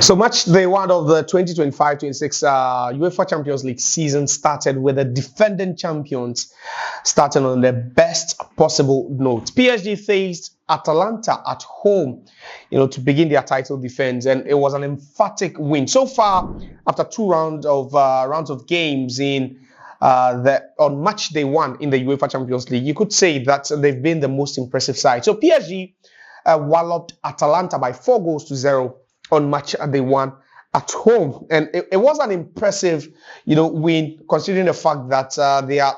So match day one of the 2025-26 UEFA Champions League season started with the defending champions starting on the best possible note. PSG faced Atalanta at home, to begin their title defense, and it was an emphatic win. So far, after two rounds of games on match day one in the UEFA Champions League, you could say that they've been the most impressive side. So PSG walloped Atalanta by 4-0 on match day one at home, and it was an impressive, win, considering the fact that their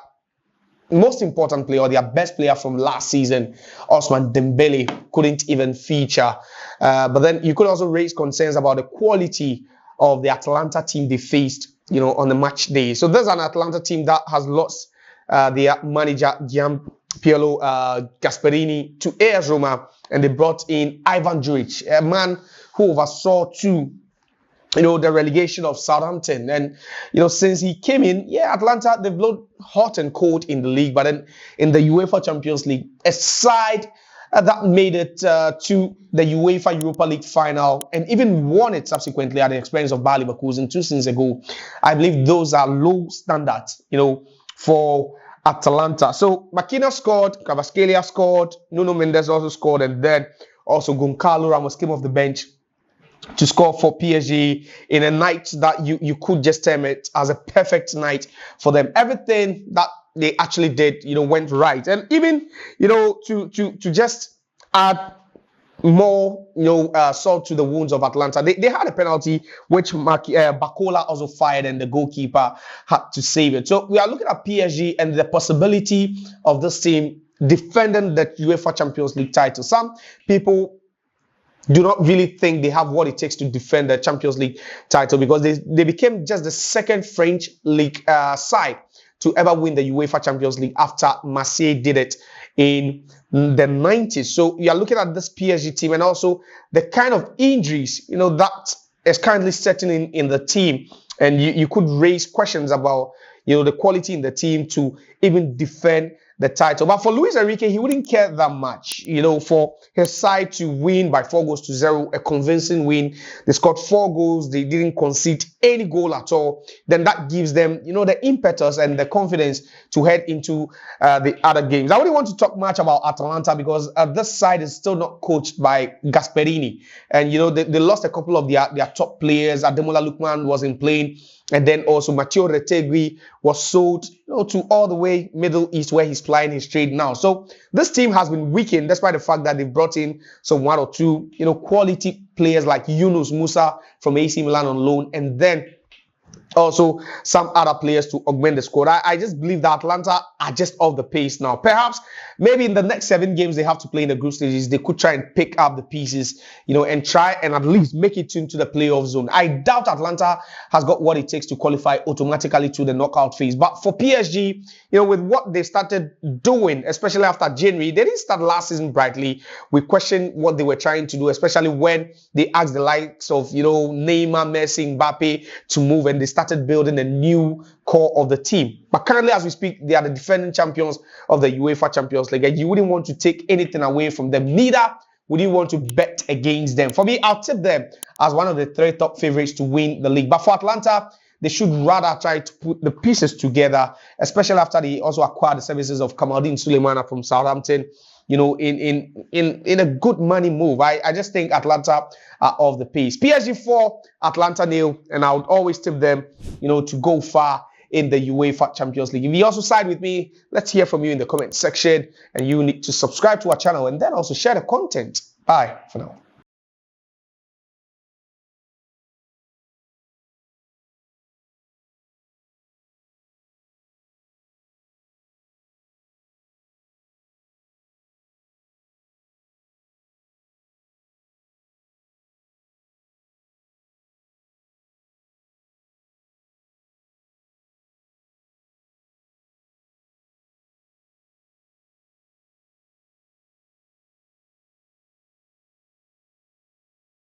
most important player, or their best player from last season, Ousmane Dembele, couldn't even feature. But then you could also raise concerns about the quality of the Atalanta team they faced, on the match day. So there's an Atalanta team that has lost their manager Gianpiero Gasperini to AS Roma, and they brought in Ivan Juric, a man who oversaw the relegation of Southampton. And, since he came in, Atlanta, they've looked hot and cold in the league. But then in the UEFA Champions League, a side that made it to the UEFA Europa League final and even won it subsequently at the expense of Bayer Leverkusen 2 seasons ago. I believe those are low standards, for Atalanta. So Makina scored, Kvaratskhelia scored, Nuno Mendes also scored, and then also Goncalo Ramos came off the bench to score for PSG in a night that you could just term it as a perfect night for them. Everything that they actually did, went right. And even, to just add more, salt to the wounds of Atlanta, they had a penalty which Bakola also fired, and the goalkeeper had to save it. So we are looking at PSG and the possibility of this team defending the UEFA Champions League title. Some people do not really think they have what it takes to defend the Champions League title, because they became just the second French league side to ever win the UEFA Champions League after Marseille did it in the 90s. So you are looking at this PSG team, and also the kind of injuries, that is currently setting in the team. And you could raise questions about, the quality in the team to even defend the title. But for Luis Enrique, he wouldn't care that much, for his side to win by 4-0, a convincing win. They scored 4 goals. They didn't concede any goal at all. Then that gives them, the impetus and the confidence to head into the other games. I wouldn't want to talk much about Atalanta, because this side is still not coached by Gasperini. And, they lost a couple of their top players. Ademola Lookman wasn't playing. And then also Matteo Retegui was sold, to all the way Middle East, where he's plying his trade now. So this team has been weakened, despite the fact that they brought in some 1 or 2, quality players like Yunus Musa from AC Milan on loan, and then also some other players to augment the squad. I just believe that Atlanta are just off the pace now. Perhaps maybe in the next 7 games they have to play in the group stages, they could try and pick up the pieces, and try and at least make it into the playoff zone. I doubt Atlanta has got what it takes to qualify automatically to the knockout phase. But for PSG, with what they started doing, especially after January, they didn't start last season brightly. We questioned what they were trying to do, especially when they asked the likes of, Neymar, Messi, Mbappe to move, and they started building a new core of the team. But currently, as we speak, they are the defending champions of the UEFA Champions League, and you wouldn't want to take anything away from them. Neither would you want to bet against them. For me, I'll tip them as one of the 3 top favorites to win the league. But for Atlanta, they should rather try to put the pieces together, especially after they also acquired the services of Kamaldeen Sulemana from Southampton, in a good money move. I just think Atlanta are off the pace. PSG 4, Atlanta 0, and I would always tip them, to go far in the UEFA Champions League. If you also side with me, let's hear from you in the comment section, and you need to subscribe to our channel and then also share the content. Bye for now.